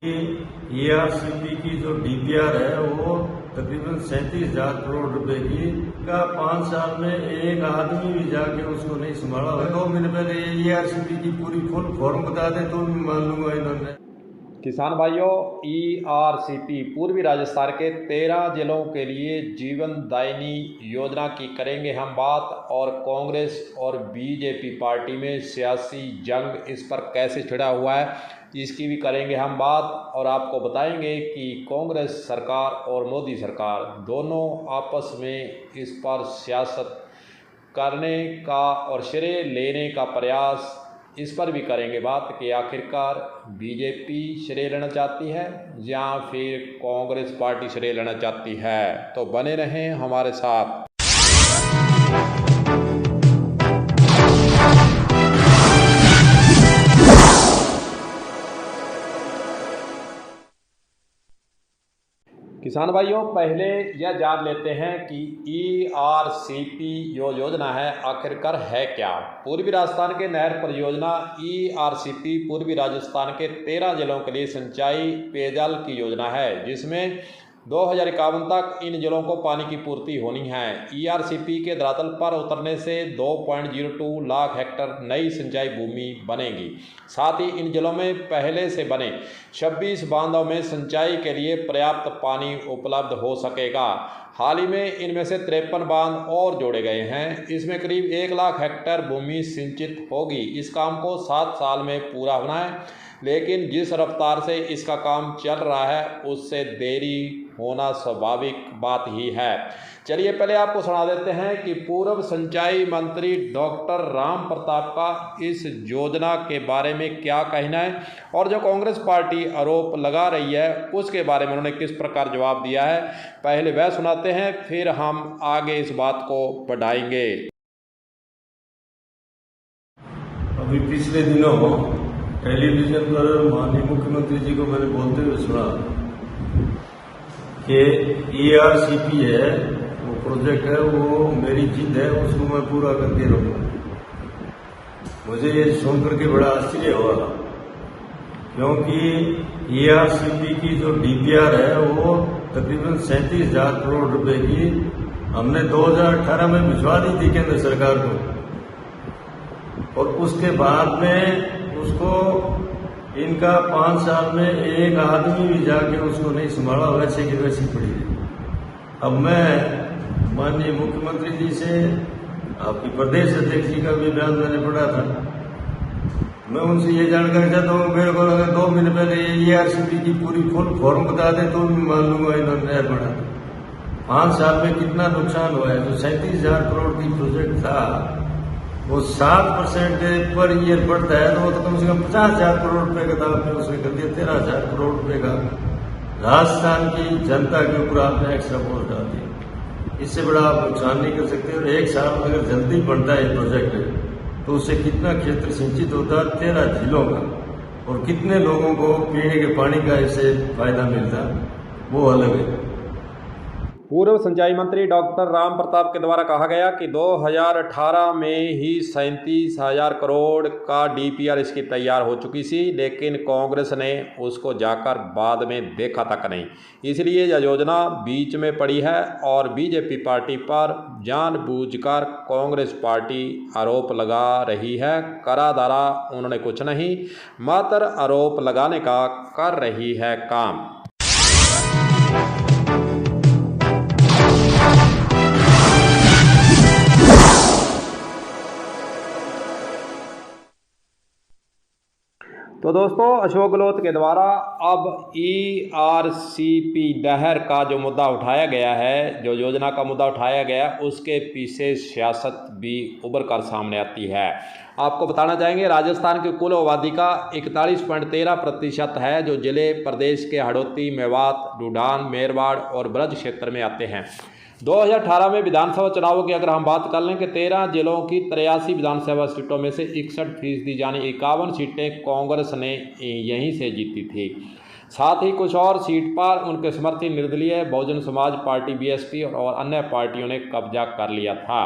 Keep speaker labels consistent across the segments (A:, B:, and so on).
A: ERCP की जो DPR है वो तकरीबन 37,000 करोड़ रुपए की का 5 साल में एक आदमी भी जाके उसको नहीं संभाला। 2 महीने पहले ERCP की पूरी फुल फॉर्म बता दें तो भी मान लूंगा इन्होंने।
B: किसान भाइयों, ERCP पूर्वी राजस्थान के 13 जिलों के लिए जीवन दायिनी योजना की करेंगे हम बात। और कांग्रेस और बीजेपी पार्टी में सियासी जंग इस पर कैसे छिड़ा हुआ है इसकी भी करेंगे हम बात। और आपको बताएंगे कि कांग्रेस सरकार और मोदी सरकार दोनों आपस में इस पर सियासत करने का और श्रेय लेने का प्रयास, इस पर भी करेंगे बात कि आखिरकार बीजेपी श्रेय लेना चाहती है या फिर कांग्रेस पार्टी श्रेय लेना चाहती है। तो बने रहें हमारे साथ। किसान भाइयों, पहले यह जान लेते हैं कि ERCP जो योजना है आखिरकार है क्या। पूर्वी राजस्थान के नहर परियोजना ERCP पूर्वी राजस्थान के 13 जिलों के लिए सिंचाई पेयजल की योजना है, जिसमें 2051 तक इन जिलों को पानी की पूर्ति होनी है। ERCP के धरातल पर उतरने से 2.02 लाख हेक्टेयर नई सिंचाई भूमि बनेगी। साथ ही इन जिलों में पहले से बने 26 बांधों में सिंचाई के लिए पर्याप्त पानी उपलब्ध हो सकेगा। हाल ही में इनमें से 53 बांध और जोड़े गए हैं। इसमें करीब 1 लाख हेक्टेयर भूमि सिंचित होगी। इस काम को 7 साल में पूरा होना है, लेकिन जिस रफ्तार से इसका काम चल रहा है उससे देरी होना स्वाभाविक बात ही है। चलिए पहले आपको सुना देते हैं कि पूर्व सिंचाई मंत्री डॉक्टर राम प्रताप का इस योजना के बारे में क्या कहना है और जो कांग्रेस पार्टी आरोप लगा रही है उसके बारे में उन्होंने किस प्रकार जवाब दिया है। पहले वह सुनाते हैं, फिर हम आगे इस बात को बढ़ाएंगे।
A: अभी पिछले दिनों टेलीविजन पर माननीय मुख्यमंत्री जी को मैंने बोलते हुए सुना कि ERCP है वो प्रोजेक्ट है, वो मेरी जिद है, उसको मैं पूरा करके रहूंगा। मुझे ये सुन करके बड़ा आश्चर्य हुआ, क्योंकि ERCP की जो DPR है वो तकरीबन 37,000 करोड़ रुपए की हमने 2018 में भिजवा दी थी केंद्र सरकार को, और उसके बाद में उसको इनका 5 साल में एक आदमी भी जाके उसको नहीं संभाला, वैसे की वैसी पड़ी है। अब मैं माननीय मुख्यमंत्री जी से, आपकी प्रदेश अध्यक्ष जी का भी बयान मैंने पढ़ा था, मैं उनसे ये जानकारी चाहता हूँ, मेरे को अगर 2 महीने पहले ERCP की पूरी फुल फॉर्म बता दें तो भी मान लूंगा इन्होंने पढ़ा। 5 साल में कितना नुकसान हुआ है। जो 37,000 करोड़ की प्रोजेक्ट था वो 7% पर ईयर बढ़ता है, तो वो तो कम से कम 50,000 करोड़ रुपए का था, आपने उसमें कर दिया 13,000 करोड़ रुपए का। राजस्थान की जनता के ऊपर आपने एक्स्ट्रा बोझ डाल दिया। इससे बड़ा आप नुकसान नहीं कर सकते। और 1 साल में अगर जल्दी बढ़ता है प्रोजेक्ट तो उससे कितना क्षेत्र सिंचित होता है 13 जिलों का, और कितने लोगों को पीने के पानी का इससे फायदा मिलता, वो अलग है।
B: पूर्व सिंचाई मंत्री डॉक्टर राम प्रताप के द्वारा कहा गया कि 2018 में ही 37,000 करोड़ का DPR इसकी तैयार हो चुकी थी, लेकिन कांग्रेस ने उसको जाकर बाद में देखा तक नहीं। इसलिए यह योजना बीच में पड़ी है और बीजेपी पार्टी पर जानबूझकर कांग्रेस पार्टी आरोप लगा रही है। करा धरा उन्होंने कुछ नहीं, मात्र आरोप लगाने का कर रही है काम। तो दोस्तों, अशोक गहलोत के द्वारा अब ERCP नहर का जो मुद्दा उठाया गया है, जो योजना का मुद्दा उठाया गया, उसके पीछे सियासत भी उभर कर सामने आती है। आपको बताना चाहेंगे, राजस्थान की कुल आबादी का 41.13% है जो जिले प्रदेश के हड़ौती, मेवात, ढूंढान, मेरवाड़ और ब्रज क्षेत्र में आते हैं। 2018 में विधानसभा चुनावों की अगर हम बात कर लें कि 13 जिलों की 83 विधानसभा सीटों में से 61% यानी 51 सीटें कांग्रेस ने यहीं से जीती थी। साथ ही कुछ और सीट पर उनके समर्थी निर्दलीय बहुजन समाज पार्टी बीएसपी और अन्य पार्टियों ने कब्जा कर लिया था।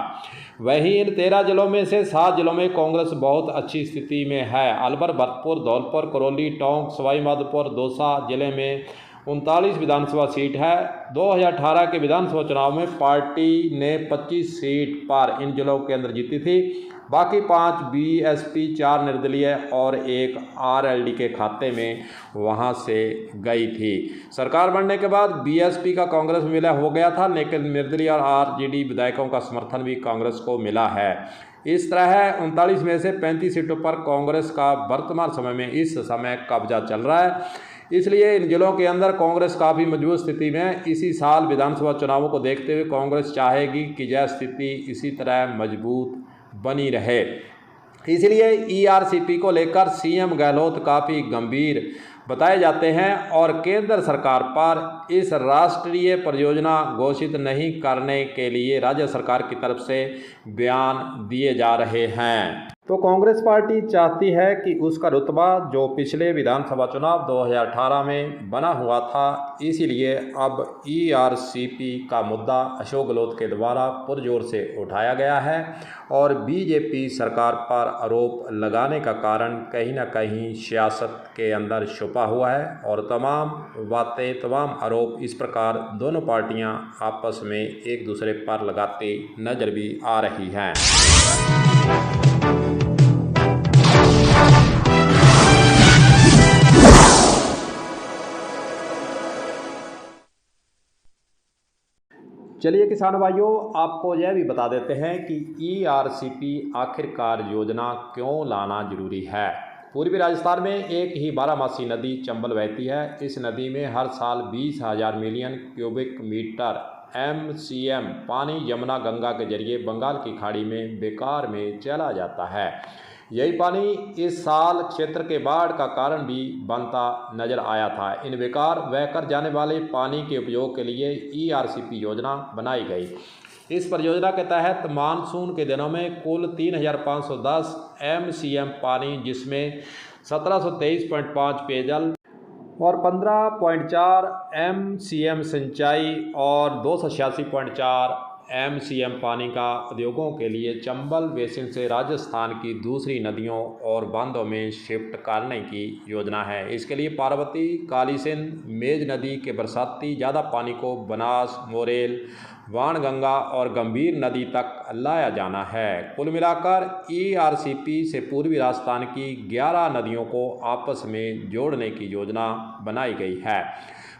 B: वहीं इन 13 जिलों में से 7 जिलों में कांग्रेस बहुत अच्छी स्थिति में है। अलवर, भरतपुर, धौलपुर, करौली, टोंक, सवाई माधोपुर, दौसा जिले में 39 विधानसभा सीट है। 2018 के विधानसभा चुनाव में पार्टी ने 25 सीट पर इन जिलों के अंदर जीती थी। बाकी 5 बीएसपी, 4 निर्दलीय और 1 आरएलडी के खाते में वहां से गई थी। सरकार बनने के बाद बीएसपी का कांग्रेस में विलय हो गया था, लेकिन निर्दलीय और आरजेडी विधायकों का समर्थन भी कांग्रेस को मिला है। इस तरह 39 में से 35 सीटों पर कांग्रेस का वर्तमान समय में इस समय कब्जा चल रहा है। इसलिए इन जिलों के अंदर कांग्रेस काफ़ी मजबूत स्थिति में। इसी साल विधानसभा चुनावों को देखते हुए कांग्रेस चाहेगी कि यह स्थिति इसी तरह मजबूत बनी रहे। इसलिए ईआरसीपी को लेकर सीएम गहलोत काफ़ी गंभीर बताए जाते हैं और केंद्र सरकार पर इस राष्ट्रीय परियोजना घोषित नहीं करने के लिए राज्य सरकार की तरफ से बयान दिए जा रहे हैं। तो कांग्रेस पार्टी चाहती है कि उसका रुतबा जो पिछले विधानसभा चुनाव 2018 में बना हुआ था, इसीलिए अब ईआरसीपी का मुद्दा अशोक गहलोत के द्वारा पुरजोर से उठाया गया है और बीजेपी सरकार पर आरोप लगाने का कारण कहीं ना कहीं सियासत के अंदर छुपा हुआ है और तमाम बातें, तमाम आरोप इस प्रकार दोनों पार्टियां आपस में एक दूसरे पर लगाते नजर भी आ रही हैं। चलिए किसान भाइयों, आपको यह भी बता देते हैं कि ईआरसीपी आखिरकार योजना क्यों लाना जरूरी है। पूर्वी राजस्थान में एक ही 12मासी नदी चंबल बहती है। इस नदी में हर साल 20,000 मिलियन क्यूबिक मीटर MCM पानी यमुना गंगा के जरिए बंगाल की खाड़ी में बेकार में चला जाता है। यही पानी इस साल क्षेत्र के बाढ़ का कारण भी बनता नजर आया था। इन बेकार बहकर जाने वाले पानी के उपयोग के लिए ईआरसीपी योजना बनाई गई। इस परियोजना के तहत मानसून के दिनों में कुल 3,510 MCM पानी, जिसमें 1723.5 पेयजल और 15.4 MCM सिंचाई और 286.4 MCM पानी का उद्योगों के लिए चंबल बेसिन से राजस्थान की दूसरी नदियों और बांधों में शिफ्ट करने की योजना है। इसके लिए पार्वती, काली सिंध, मेज नदी के बरसाती ज़्यादा पानी को बनास, मोरेल, वाणगंगा और गंभीर नदी तक लाया जाना है। कुल मिलाकर ईआरसीपी से पूर्वी राजस्थान की 11 नदियों को आपस में जोड़ने की योजना बनाई गई है।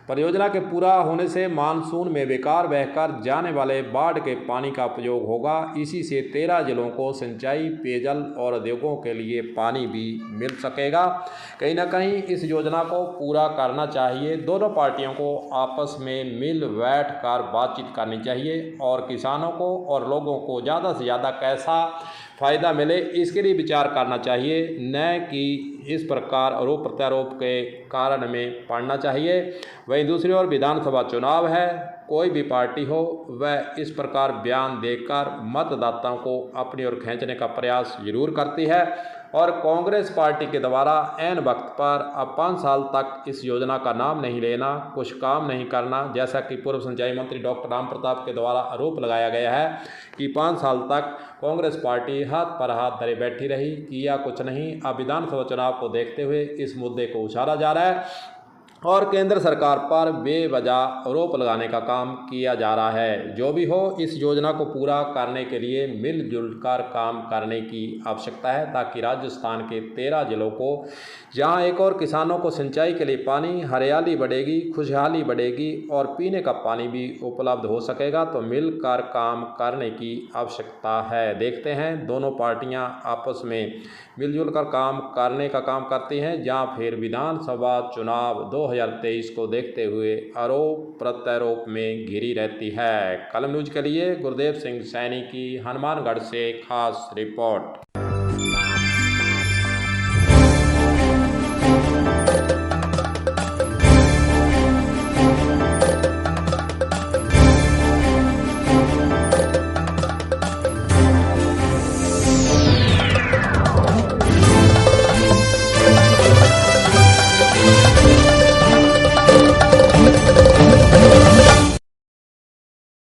B: परियोजना के पूरा होने से मानसून में बेकार बहकर जाने वाले बाढ़ के पानी का उपयोग होगा। इसी से 13 जिलों को सिंचाई, पेयजल और उद्योगों के लिए पानी भी मिल सकेगा। कहीं ना कहीं इस योजना को पूरा करना चाहिए। दोनों पार्टियों को आपस में मिल बैठ कर बातचीत करनी चाहिए और किसानों को और लोगों को ज़्यादा से ज़्यादा कैसा फ़ायदा मिले, इसके लिए विचार करना चाहिए, न कि इस प्रकार आरोप प्रत्यारोप के कारण में पड़ना चाहिए। वहीं दूसरी ओर विधानसभा चुनाव है, कोई भी पार्टी हो वह इस प्रकार बयान देकर मतदाताओं को अपनी ओर खींचने का प्रयास जरूर करती है और कांग्रेस पार्टी के द्वारा ऐन वक्त पर अब 5 साल तक इस योजना का नाम नहीं लेना, कुछ काम नहीं करना, जैसा कि पूर्व सिंचाई मंत्री डॉक्टर राम प्रताप के द्वारा आरोप लगाया गया है कि 5 साल तक कांग्रेस पार्टी हाथ पर हाथ धरे बैठी रही, किया कुछ नहीं। अब विधानसभा चुनाव को देखते हुए इस मुद्दे को उछाला जा रहा है और केंद्र सरकार पर बेवजह आरोप लगाने का काम किया जा रहा है। जो भी हो, इस योजना को पूरा करने के लिए मिलजुल कर काम करने की आवश्यकता है, ताकि राजस्थान के 13 जिलों को, जहां एक और किसानों को सिंचाई के लिए पानी, हरियाली बढ़ेगी, खुशहाली बढ़ेगी और पीने का पानी भी उपलब्ध हो सकेगा। तो मिलकर काम करने की आवश्यकता है। देखते हैं दोनों पार्टियां आपस में मिलजुल कर काम करने का काम करती हैं, जहां फिर विधानसभा चुनाव 2023 को देखते हुए आरोप प्रत्यारोप में घिरी रहती है। कलम न्यूज के लिए गुरदेव सिंह सैनी की हनुमानगढ़ से खास रिपोर्ट।